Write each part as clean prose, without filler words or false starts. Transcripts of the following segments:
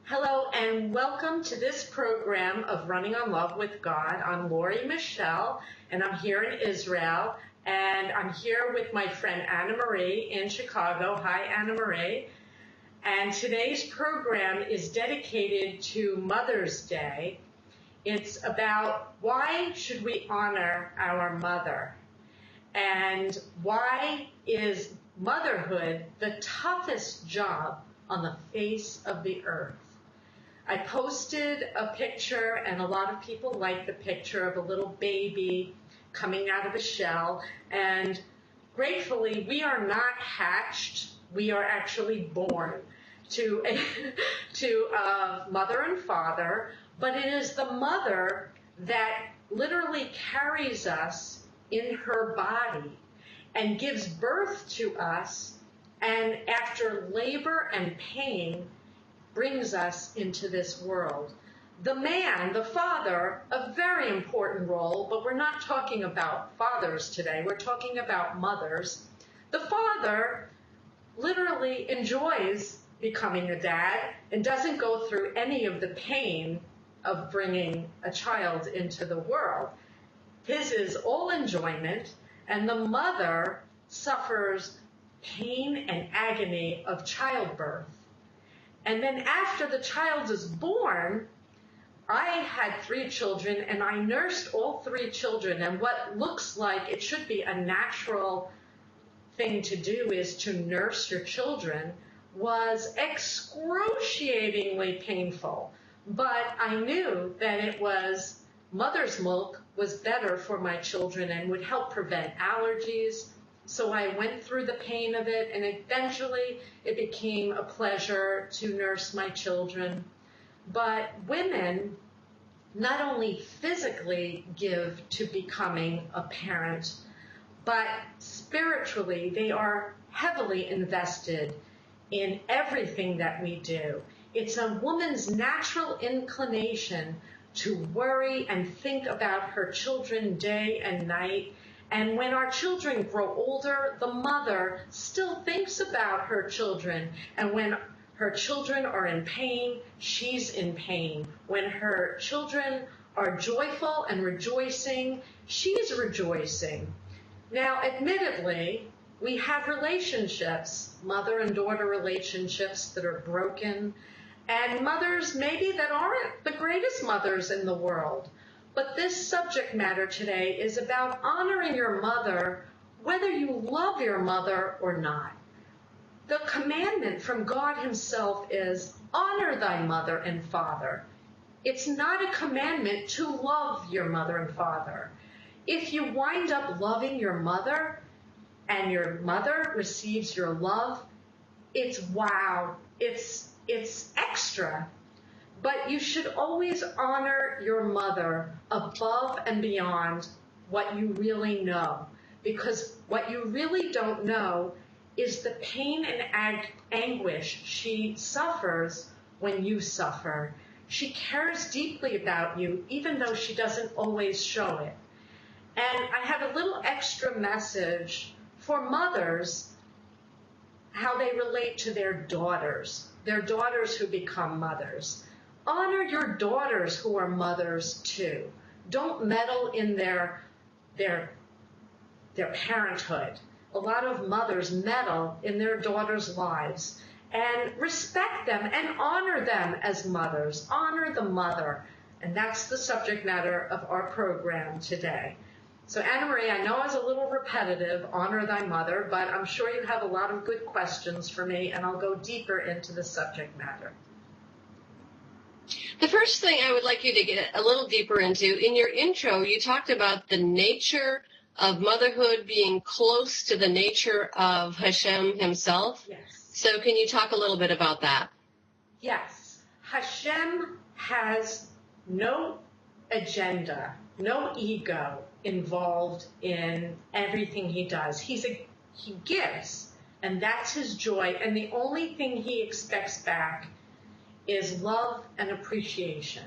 Hello and welcome to this program of Running on Love with God. I'm Lori Michelle and I'm here in Israel, and I'm here with my friend Anna Marie in Chicago. Hi, Anna Marie. And today's program is dedicated to Mother's Day. It's about why should we honor our mother, and why is motherhood the toughest job on the face of the earth. I posted a picture, and a lot of people liked the picture of a little baby coming out of a shell. And gratefully, we are not hatched. We are actually born to a mother and father. But it is the mother that literally carries us in her body and gives birth to us. And after labor and pain, brings us into this world. The man, the father, a very important role, but we're not talking about fathers today. We're talking about mothers. The father literally enjoys becoming a dad and doesn't go through any of the pain of bringing a child into the world. His is all enjoyment, and the mother suffers pain and agony of childbirth. And then after the child is born, I had 3 children, and I nursed all 3 children. And what looks like it should be a natural thing to do is to nurse your children was excruciatingly painful. But I knew that it was mother's milk was better for my children and would help prevent allergies. So I went through the pain of it, and eventually it became a pleasure to nurse my children. But women not only physically give to becoming a parent, but spiritually they are heavily invested in everything that we do. It's a woman's natural inclination to worry and think about her children day and night. And when our children grow older, the mother still thinks about her children. And when her children are in pain, she's in pain. When her children are joyful and rejoicing, she's rejoicing. Now, admittedly, we have relationships, mother and daughter relationships that are broken, and mothers maybe that aren't the greatest mothers in the world. But this subject matter today is about honoring your mother, whether you love your mother or not. The commandment from God himself is honor thy mother and father. It's not a commandment to love your mother and father. If you wind up loving your mother and your mother receives your love, it's wow, it's extra. But you should always honor your mother above and beyond what you really know. Because what you really don't know is the pain and anguish she suffers when you suffer. She cares deeply about you, even though she doesn't always show it. And I have a little extra message for mothers, how they relate to their daughters who become mothers. Honor your daughters who are mothers too. Don't meddle in their parenthood. A lot of mothers meddle in their daughters' lives. And respect them and honor them as mothers. Honor the mother. And that's the subject matter of our program today. So Anna Marie, I know I was a little repetitive, honor thy mother, but I'm sure you have a lot of good questions for me, and I'll go deeper into the subject matter. The first thing I would like you to get a little deeper into, in your intro, you talked about the nature of motherhood being close to the nature of Hashem himself. Yes. So can you talk a little bit about that? Yes. Hashem has no agenda, no ego involved in everything he does. He gives, and that's his joy. And the only thing he expects back is love and appreciation.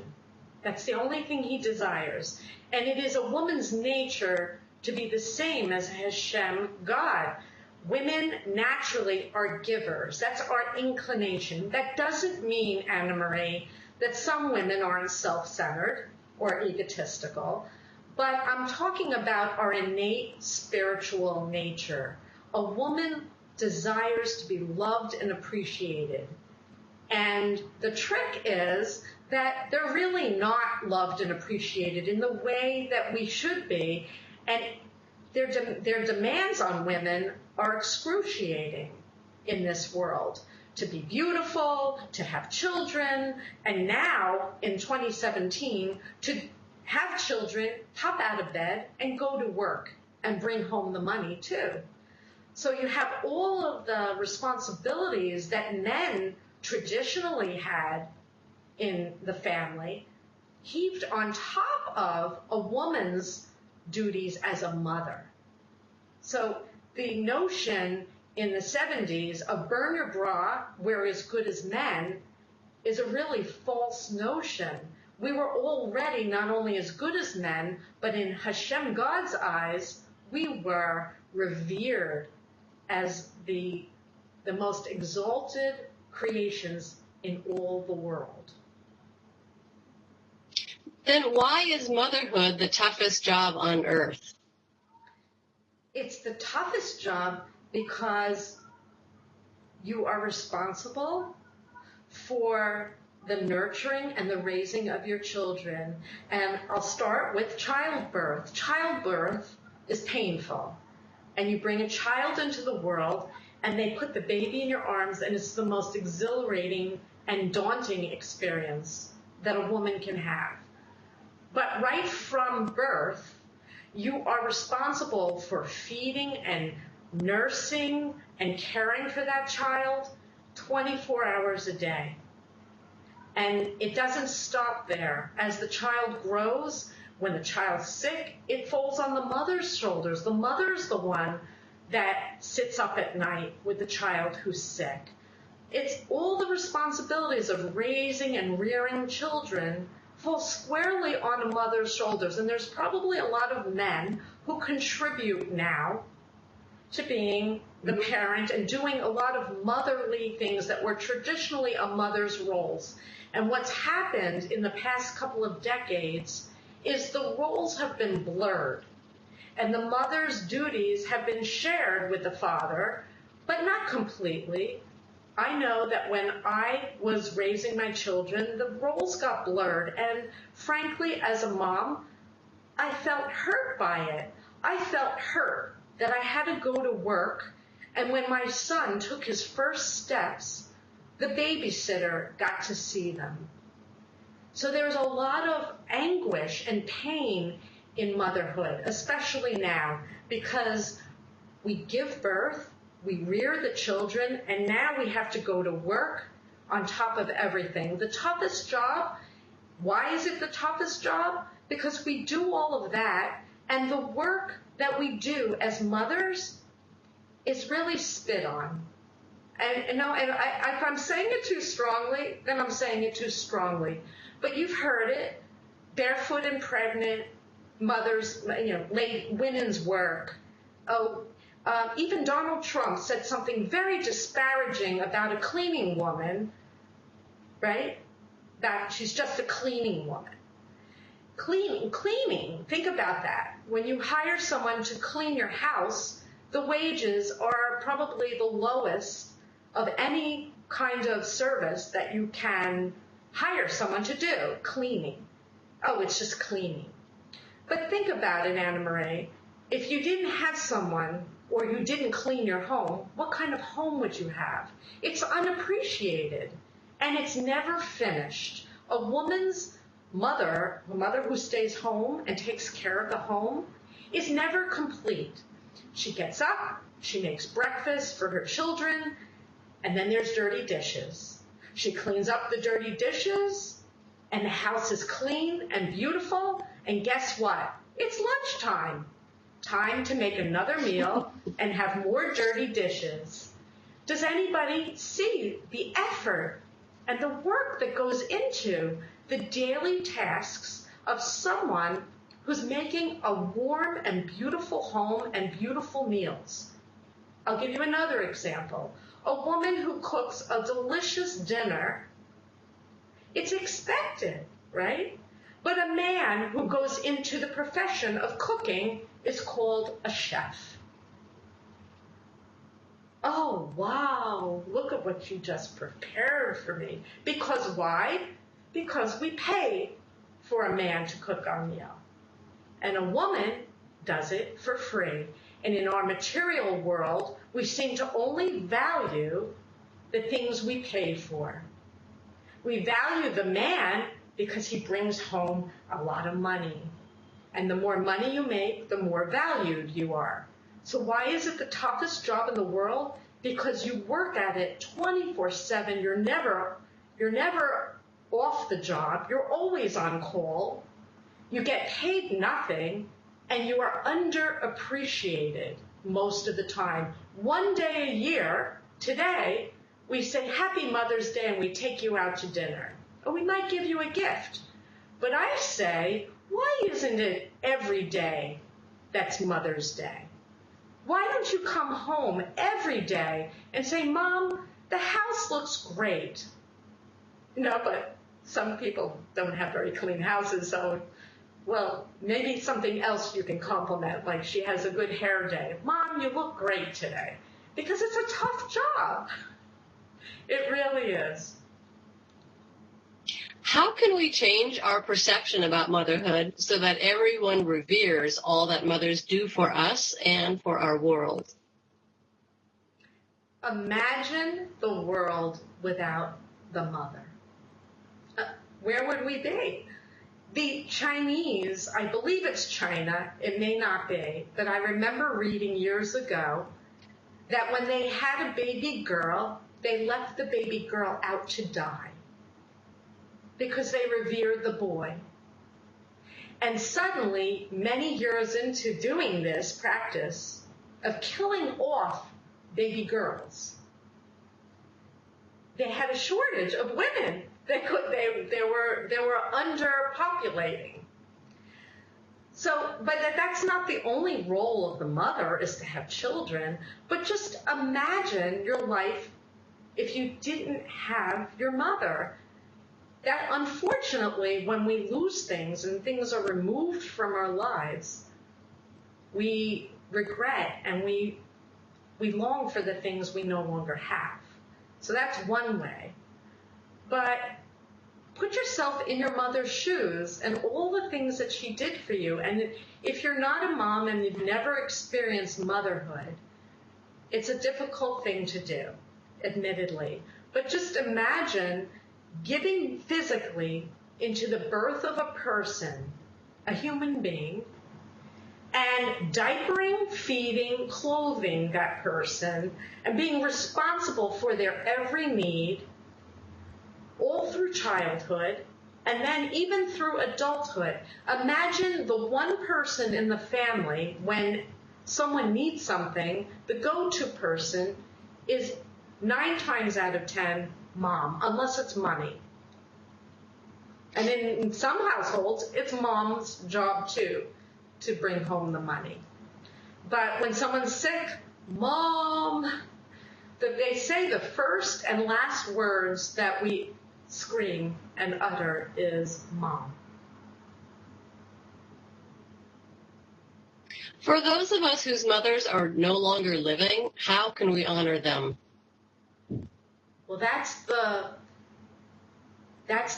That's the only thing he desires. And it is a woman's nature to be the same as Hashem, God. Women naturally are givers. That's our inclination. That doesn't mean, Anna Marie, that some women aren't self-centered or egotistical, but I'm talking about our innate spiritual nature. A woman desires to be loved and appreciated. And the trick is that they're really not loved and appreciated in the way that we should be. And their demands on women are excruciating in this world. To be beautiful, to have children, and now in 2017, to have children, hop out of bed, and go to work and bring home the money too. So you have all of the responsibilities that men traditionally had in the family heaped on top of a woman's duties as a mother. So the notion in the 70s of burn your bra, we're as good as men, is a really false notion. We were already not only as good as men, but in Hashem, God's eyes, we were revered as the most exalted creations in all the world. Then why is motherhood the toughest job on earth? It's the toughest job because you are responsible for the nurturing and the raising of your children. And I'll start with childbirth. Childbirth is painful. And you bring a child into the world, and they put the baby in your arms, and it's the most exhilarating and daunting experience that a woman can have. But right from birth, you are responsible for feeding and nursing and caring for that child 24 hours a day. And it doesn't stop there. As the child grows, when the child's sick, it falls on the mother's shoulders. The mother's the one that sits up at night with the child who's sick. It's all the responsibilities of raising and rearing children fall squarely on a mother's shoulders. And there's probably a lot of men who contribute now to being the parent and doing a lot of motherly things that were traditionally a mother's roles. And what's happened in the past couple of decades is the roles have been blurred. And the mother's duties have been shared with the father, but not completely. I know that when I was raising my children, the roles got blurred. And frankly, as a mom, I felt hurt by it. I felt hurt that I had to go to work. And when my son took his first steps, the babysitter got to see them. So there's a lot of anguish and pain in motherhood, especially now, because we give birth, we rear the children, and now we have to go to work on top of everything. The toughest job, why is it the toughest job? Because we do all of that, and the work that we do as mothers is really spit on. And if I'm saying it too strongly, then I'm saying it too strongly. But you've heard it, barefoot and pregnant mothers, women's work. Even Donald Trump said something very disparaging about a cleaning woman, right? That she's just a cleaning woman. Cleaning, think about that. When you hire someone to clean your house, the wages are probably the lowest of any kind of service that you can hire someone to do, cleaning. Oh, it's just cleaning. But think about it, Anna Marie. If you didn't have someone or you didn't clean your home, what kind of home would you have? It's unappreciated and it's never finished. A woman's mother, a mother who stays home and takes care of the home, is never complete. She gets up, she makes breakfast for her children, and then there's dirty dishes. She cleans up the dirty dishes, and the house is clean and beautiful, and guess what? It's lunchtime. Time to make another meal and have more dirty dishes. Does anybody see the effort and the work that goes into the daily tasks of someone who's making a warm and beautiful home and beautiful meals? I'll give you another example. A woman who cooks a delicious dinner, it's expected, right? But a man who goes into the profession of cooking is called a chef. Oh, wow, look at what you just prepared for me. Because why? Because we pay for a man to cook our meal. And a woman does it for free. And in our material world, we seem to only value the things we pay for. We value the man because he brings home a lot of money. And the more money you make, the more valued you are. So why is it the toughest job in the world? Because you work at it 24/7. You're never off the job. You're always on call. You get paid nothing, and you are underappreciated most of the time. One day a year, today, we say Happy Mother's Day and we take you out to dinner. Or we might give you a gift. But I say, why isn't it every day that's Mother's Day? Why don't you come home every day and say, Mom, the house looks great. No, but some people don't have very clean houses, so, well, maybe something else you can compliment, like she has a good hair day. Mom, you look great today. Because it's a tough job. It really is. How can we change our perception about motherhood so that everyone reveres all that mothers do for us and for our world? Imagine the world without the mother. Where would we be? The Chinese, I believe it's China, it may not be, but I remember reading years ago that when they had a baby girl, they left the baby girl out to die because they revered the boy. And suddenly, many years into doing this practice of killing off baby girls, they had a shortage of women. They were underpopulating. So, but that's not the only role of the mother, is to have children. But just imagine your life if you didn't have your mother. That, unfortunately, when we lose things and things are removed from our lives, we regret and we long for the things we no longer have. So that's one way. But put yourself in your mother's shoes and all the things that she did for you. And if you're not a mom and you've never experienced motherhood, it's a difficult thing to do, admittedly. But just imagine giving physically into the birth of a person, a human being, and diapering, feeding, clothing that person, and being responsible for their every need, all through childhood, and then even through adulthood. Imagine the one person in the family, when someone needs something, the go-to person is 9 times out of 10 mom, unless it's money. And in some households, it's mom's job too, to bring home the money. But when someone's sick, Mom, they say the first and last words that we scream and utter is Mom. For those of us whose mothers are no longer living, how can we honor them? Well, that's the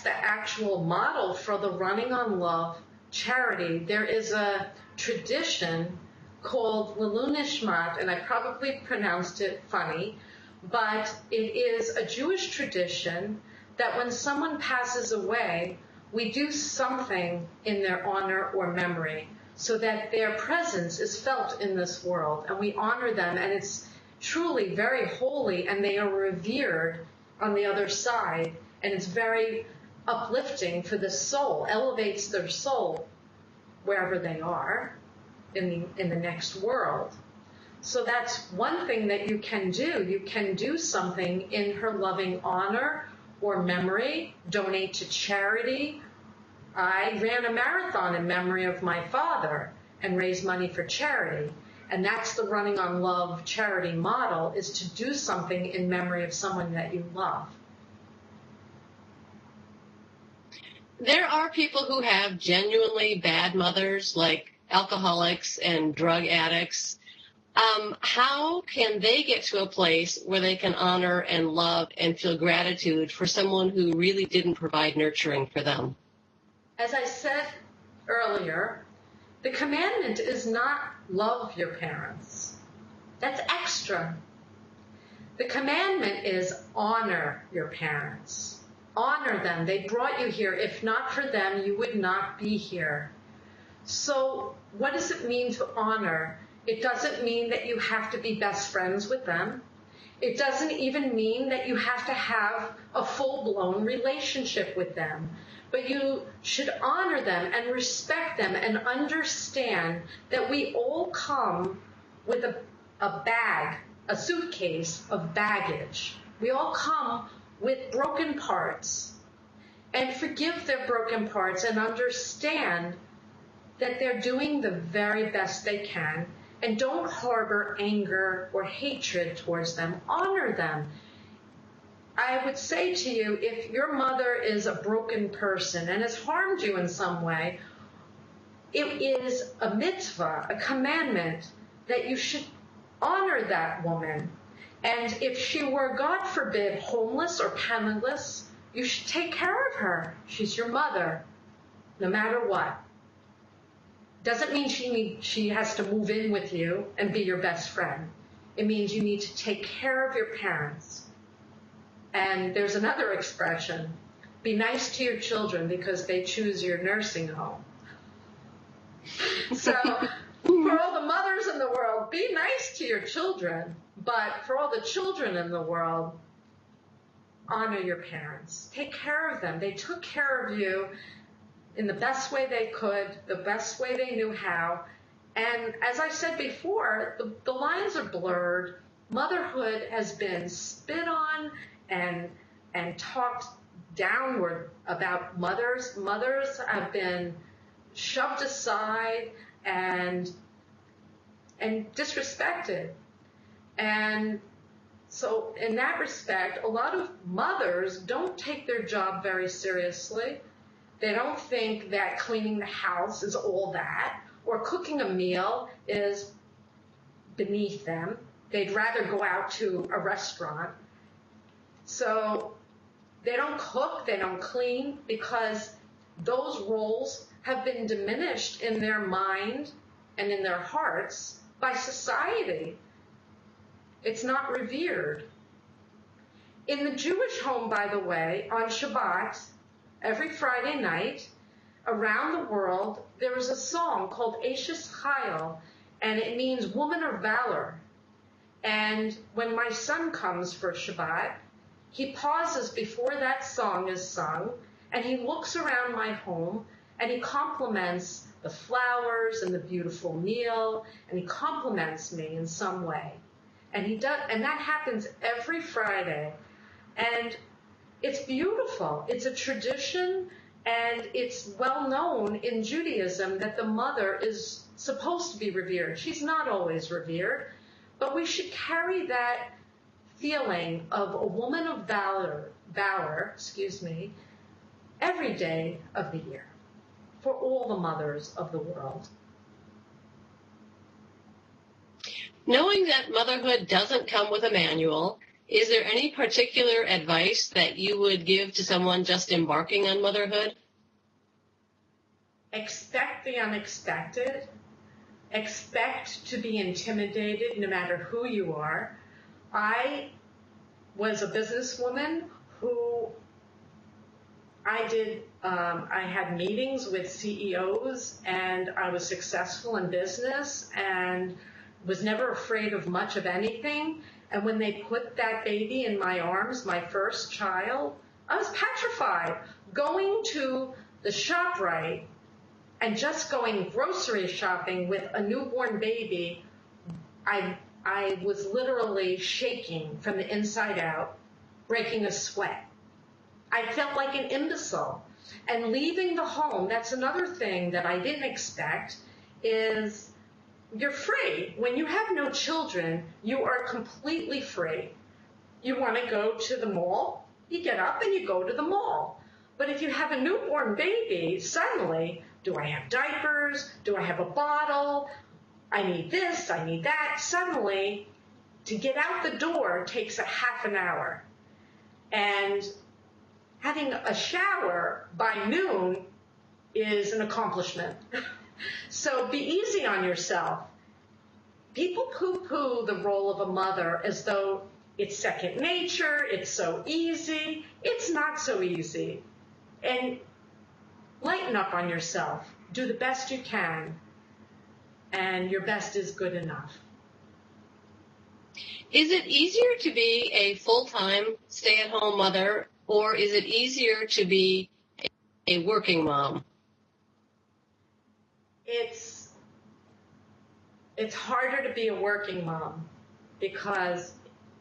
actual model for the Running on Love charity. There is a tradition called L'Ilui Nishmat, and I probably pronounced it funny, but it is a Jewish tradition that when someone passes away, we do something in their honor or memory so that their presence is felt in this world, and we honor them, and it's truly very holy, and they are revered on the other side, and it's very uplifting for the soul, elevates their soul wherever they are in the next world. So that's one thing that you can do. You can do something in her loving honor or memory, donate to charity. I ran a marathon in memory of my father and raised money for charity. And that's the Running on Love charity model, is to do something in memory of someone that you love. There are people who have genuinely bad mothers, like alcoholics and drug addicts. How can they get to a place where they can honor and love and feel gratitude for someone who really didn't provide nurturing for them? As I said earlier, the commandment is not love your parents. That's extra. The commandment is honor your parents. Honor them. They brought you here. If not for them, you would not be here. So what does it mean to honor? It doesn't mean that you have to be best friends with them. It doesn't even mean that you have to have a full-blown relationship with them. But you should honor them and respect them and understand that we all come with a bag, a suitcase of baggage. We all come with broken parts, and forgive their broken parts and understand that they're doing the very best they can, and don't harbor anger or hatred towards them. Honor them. I would say to you, if your mother is a broken person and has harmed you in some way, it is a mitzvah, a commandment, that you should honor that woman. And if she were, God forbid, homeless or penniless, you should take care of her. She's your mother, no matter what. Doesn't mean she has to move in with you and be your best friend. It means you need to take care of your parents. And there's another expression, be nice to your children because they choose your nursing home. So for all the mothers in the world, be nice to your children. But for all the children in the world, honor your parents. Take care of them. They took care of you in the best way they could, the best way they knew how. And as I said before, the lines are blurred. Motherhood has been spit on and talked downward about mothers. Mothers have been shoved aside and disrespected. And so in that respect, a lot of mothers don't take their job very seriously. They don't think that cleaning the house is all that, or cooking a meal is beneath them. They'd rather go out to a restaurant. So they don't cook, they don't clean, because those roles have been diminished in their mind and in their hearts by society. It's not revered. In the Jewish home, by the way, on Shabbat, every Friday night, around the world, there is a song called Eshes Chayil, and it means woman of valor. And when my son comes for Shabbat, he pauses before that song is sung, and he looks around my home, and he compliments the flowers and the beautiful meal, and he compliments me in some way. And he does, and that happens every Friday. And it's beautiful. It's a tradition, and it's well known in Judaism that the mother is supposed to be revered. She's not always revered, but we should carry that feeling of a woman of valor, every day of the year for all the mothers of the world. Knowing that motherhood doesn't come with a manual, is there any particular advice that you would give to someone just embarking on motherhood? Expect the unexpected. Expect to be intimidated no matter who you are. I was a businesswoman who I had meetings with CEOs, and I was successful in business and was never afraid of much of anything. And when they put that baby in my arms, my first child, I was petrified. Going to the ShopRite and just going grocery shopping with a newborn baby, I was literally shaking from the inside out, breaking a sweat. I felt like an imbecile. And leaving the home, that's another thing that I didn't expect, is you're free. When you have no children, you are completely free. You want to go to the mall, you get up and you go to the mall. But if you have a newborn baby, suddenly, do I have diapers? Do I have a bottle? I need this, I need that. Suddenly, to get out the door takes a half an hour. And having a shower by noon is an accomplishment. So be easy on yourself. People poo-poo the role of a mother as though it's second nature, it's so easy. It's not so easy. And lighten up on yourself. Do the best you can. And your best is good enough. Is it easier to be a full-time stay-at-home mother, or is it easier to be a working mom? It's harder to be a working mom because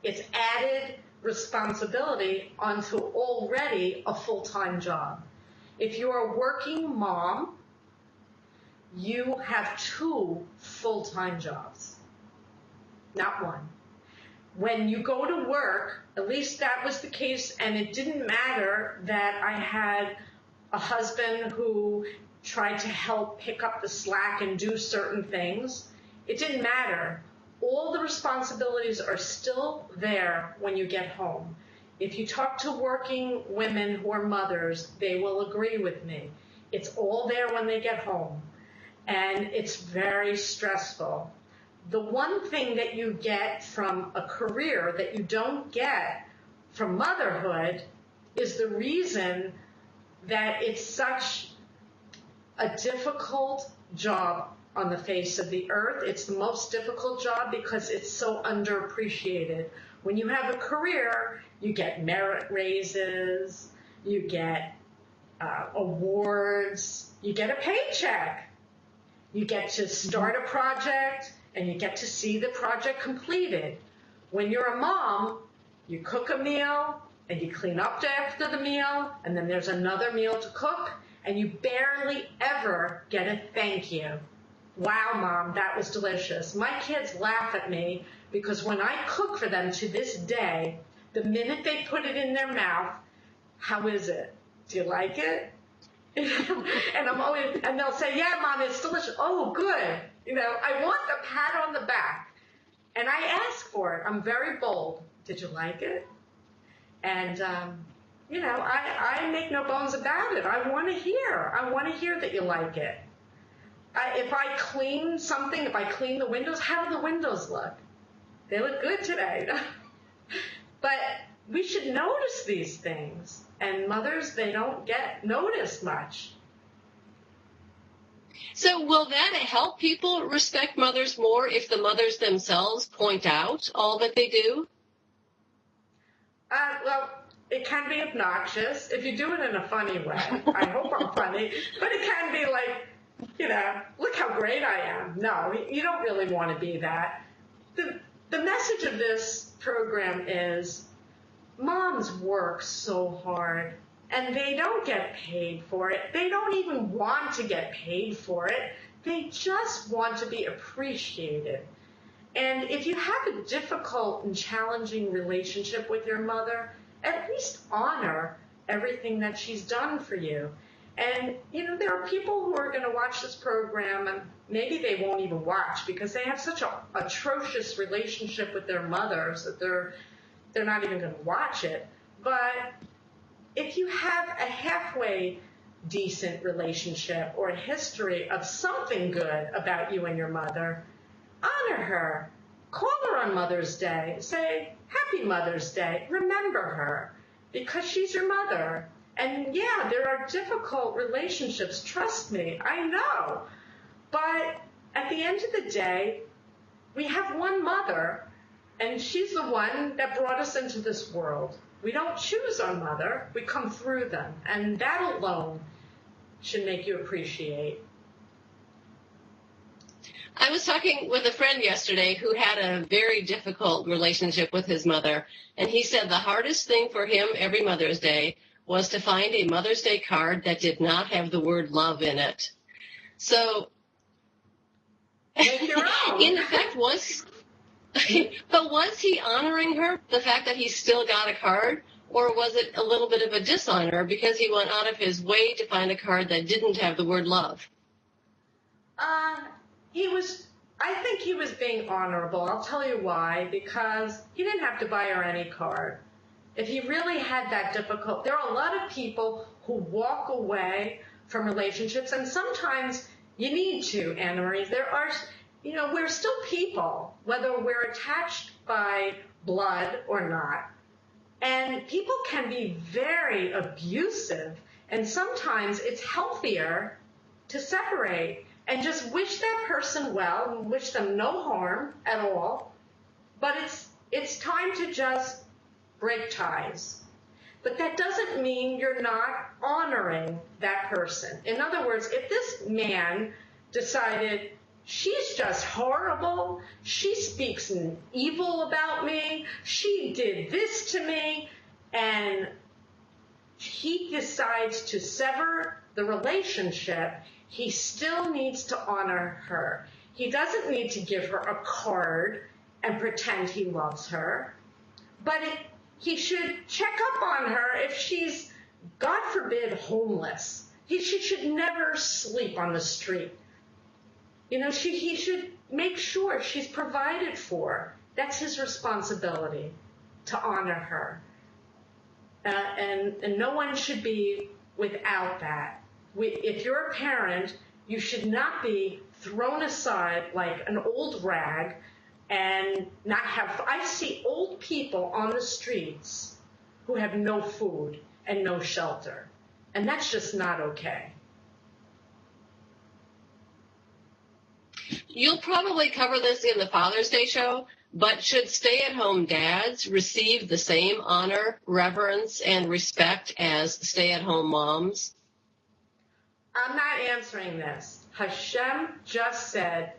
it's added responsibility onto already a full-time job. If you're a working mom, you have 2 full-time jobs, not one. When you go to work, at least that was the case, and it didn't matter that I had a husband who tried to help pick up the slack and do certain things. It didn't matter. All the responsibilities are still there when you get home. If you talk to working women who are mothers, they will agree with me. It's all there when they get home, and it's very stressful. The one thing that you get from a career that you don't get from motherhood is the reason that it's such a difficult job on the face of the earth. It's the most difficult job because it's so underappreciated. When you have a career, you get merit raises, you get awards, you get a paycheck, you get to start a project, and you get to see the project completed. When you're a mom, you cook a meal, and you clean up after the meal, and then there's another meal to cook, and you barely ever get a thank you. Wow, Mom, that was delicious. My kids laugh at me because when I cook for them to this day, the minute they put it in their mouth, how is it? Do you like it? And they'll say, yeah, Mom, it's delicious. Oh, good. I want a pat on the back. And I ask for it. I'm very bold. Did you like it? And, I make no bones about it. I want to hear that you like it. If I clean something, if I clean the windows, how do the windows look? They look good today. But we should notice these things. And mothers, they don't get noticed much. So will that help people respect mothers more if the mothers themselves point out all that they do? Well, it can be obnoxious if you do it in a funny way. I hope I'm funny. But it can be like, look how great I am. No, you don't really want to be that. The message of this program is moms work so hard, and they don't get paid for it. They don't even want to get paid for it. They just want to be appreciated. And if you have a difficult and challenging relationship with your mother, at least honor everything that she's done for you. And, there are people who are going to watch this program, and maybe they won't even watch because they have such an atrocious relationship with their mothers that they're not even going to watch it. But if you have a halfway decent relationship or a history of something good about you and your mother, honor her. Call her on Mother's Day. Say, Happy Mother's Day. Remember her because she's your mother. And yeah, there are difficult relationships. Trust me, I know. But at the end of the day, we have one mother, and she's the one that brought us into this world. We don't choose our mother. We come through them. And that alone should make you appreciate. I was talking with a friend yesterday who had a very difficult relationship with his mother, and he said the hardest thing for him every Mother's Day was to find a Mother's Day card that did not have the word love in it. So Make your own. In effect, but was he honoring her, the fact that he still got a card? Or was it a little bit of a dishonor because he went out of his way to find a card that didn't have the word love? I think he was being honorable. I'll tell you why. Because he didn't have to buy her any card. If he really had that difficult, there are a lot of people who walk away from relationships, and sometimes you need to, Anna Marie. There are, we're still people, whether we're attached by blood or not. And people can be very abusive, and sometimes it's healthier to separate and just wish that person well and wish them no harm at all. But it's time to just break ties. But that doesn't mean you're not honoring that person. In other words, if this man decided, she's just horrible, she speaks evil about me, she did this to me, and he decides to sever the relationship, he still needs to honor her. He doesn't need to give her a card and pretend he loves her, but he should check up on her if she's, God forbid, homeless. She should never sleep on the street. He should make sure she's provided for. That's his responsibility, to honor her. And no one should be without that. If you're a parent, you should not be thrown aside like an old rag and not have. I see old people on the streets who have no food and no shelter. And that's just not okay. You'll probably cover this in the Father's Day show, but should stay-at-home dads receive the same honor, reverence, and respect as stay-at-home moms? I'm not answering this. Hashem just said,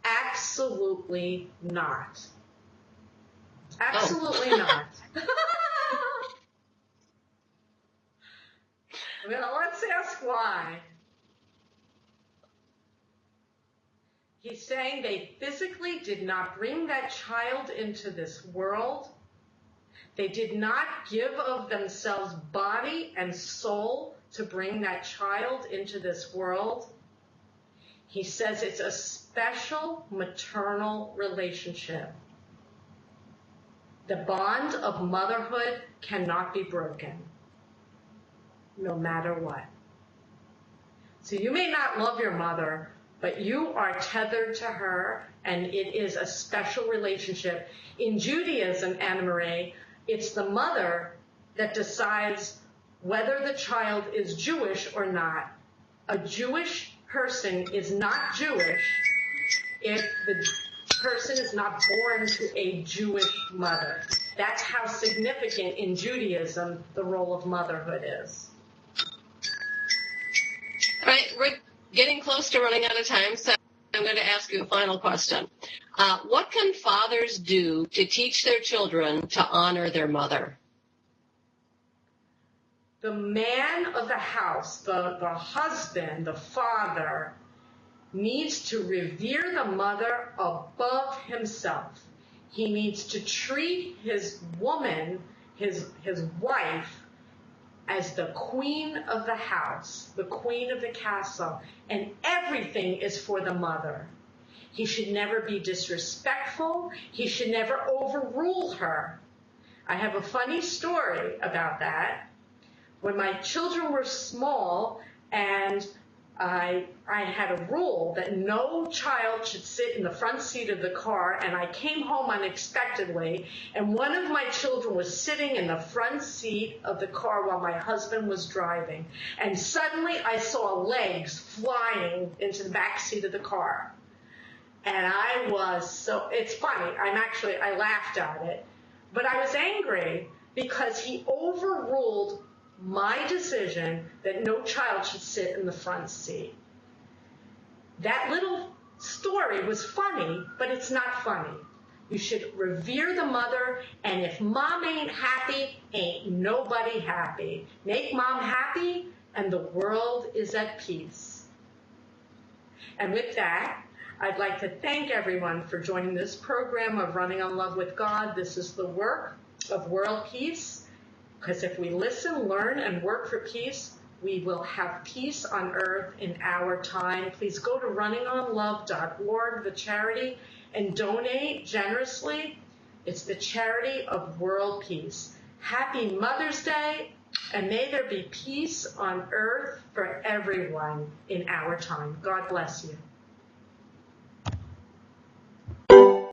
absolutely not. Absolutely not. Well, let's ask why. He's saying they physically did not bring that child into this world. They did not give of themselves body and soul to bring that child into this world. He says it's a special maternal relationship. The bond of motherhood cannot be broken, no matter what. So you may not love your mother, but you are tethered to her, and it is a special relationship. In Judaism, Anna Marie, it's the mother that decides whether the child is Jewish or not. A Jewish person is not Jewish if the person is not born to a Jewish mother. That's how significant in Judaism the role of motherhood is. All right, we're getting close to running out of time, so I'm going to ask you a final question. What can fathers do to teach their children to honor their mother? The man of the house, the husband, the father, needs to revere the mother above himself. He needs to treat his woman, his wife, as the queen of the house, the queen of the castle, and everything is for the mother. He should never be disrespectful. He should never overrule her. I have a funny story about that. When my children were small, and I had a rule that no child should sit in the front seat of the car, and I came home unexpectedly, and one of my children was sitting in the front seat of the car while my husband was driving, and suddenly I saw legs flying into the back seat of the car. And it's funny, I laughed at it, but I was angry because he overruled my decision that no child should sit in the front seat. That little story was funny, but it's not funny. You should revere the mother, and if mom ain't happy, ain't nobody happy. Make mom happy, and the world is at peace. And with that, I'd like to thank everyone for joining this program of Running on Love with God. This is the work of world peace, because if we listen, learn, and work for peace, we will have peace on earth in our time. Please go to runningonlove.org, the charity, and donate generously. It's the charity of world peace. Happy Mother's Day, and may there be peace on earth for everyone in our time. God bless you.